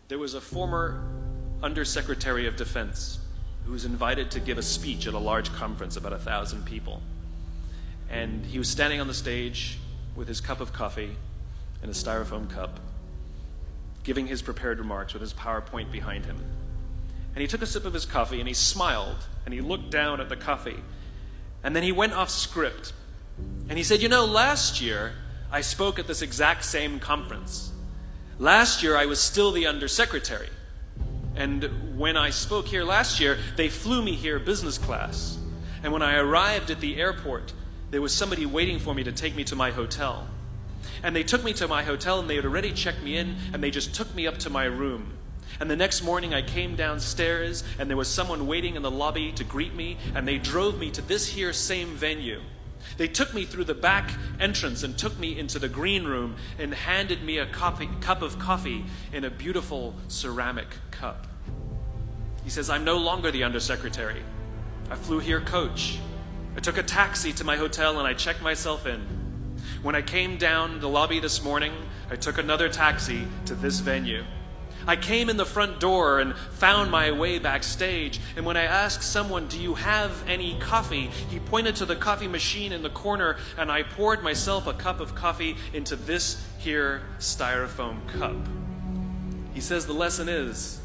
There was a former Undersecretary of Defense who was invited to give a speech at a large conference, about 1,000 people. And he was standing on the stage with his cup of coffee and a styrofoam cup, giving his prepared remarks with his PowerPoint behind him. And he took a sip of his coffee and he smiled and he looked down at the coffee. And then he went off script. And he said, last year I spoke at this exact same conference. Last year I was still the Undersecretary. And when I spoke here last year, they flew me here business class. And when I arrived at the airport, there was somebody waiting for me to take me to my hotel. And they took me to my hotel and they had already checked me in and they just took me up to my room. And the next morning I came downstairs and there was someone waiting in the lobby to greet me and they drove me to this here same venue. They took me through the back entrance and took me into the green room and handed me a cup of coffee in a beautiful ceramic cup. He says, I'm no longer the Undersecretary. I flew here coach. I took a taxi to my hotel and I checked myself in. When I came down the lobby this morning, I took another taxi to this venue. I came in the front door and found my way backstage, and when I asked someone, do you have any coffee? He pointed to the coffee machine in the corner, and I poured myself a cup of coffee into this here styrofoam cup. He says the lesson is,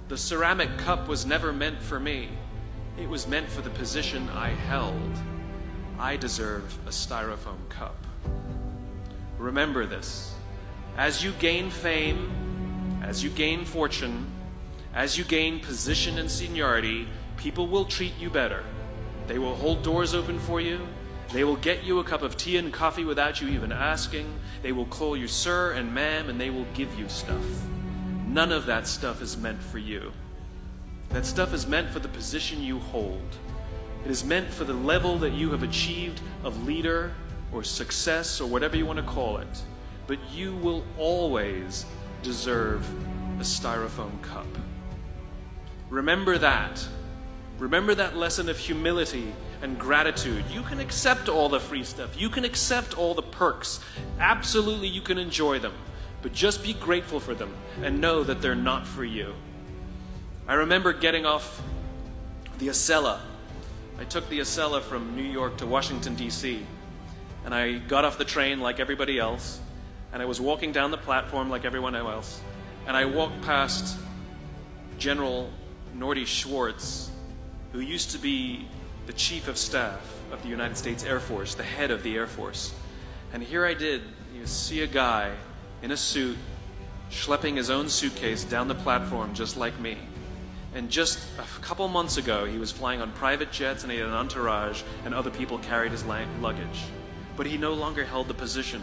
the ceramic cup was never meant for me. It was meant for the position I held. I deserve a styrofoam cup. Remember this. As you gain fame, as you gain fortune, as you gain position and seniority, people will treat you better. They will hold doors open for you. They will get you a cup of tea and coffee without you even asking. They will call you sir and ma'am, and they will give you stuff. None of that stuff is meant for you. That stuff is meant for the position you hold. It is meant for the level that you have achieved of leader or success or whatever you want to call it. But you will always deserve a styrofoam cup. Remember that. Remember that lesson of humility and gratitude. You can accept all the free stuff. You can accept all the perks. Absolutely, you can enjoy them. But just be grateful for them and know that they're not for you. I remember getting off the Acela. I took the Acela from New York to Washington, D.C. And I got off the train like everybody else. And I was walking down the platform like everyone else. And I walked past General Norty Schwartz, who used to be the Chief of Staff of the United States Air Force, the head of the Air Force. And here I did, see a guy in a suit schlepping his own suitcase down the platform just like me. And just a couple months ago, he was flying on private jets and he had an entourage and other people carried his luggage. But he no longer held the position.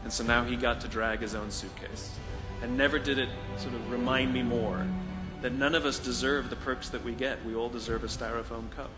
And so now he got to drag his own suitcase. And never did it sort of remind me more that none of us deserve the perks that we get. We all deserve a styrofoam cup.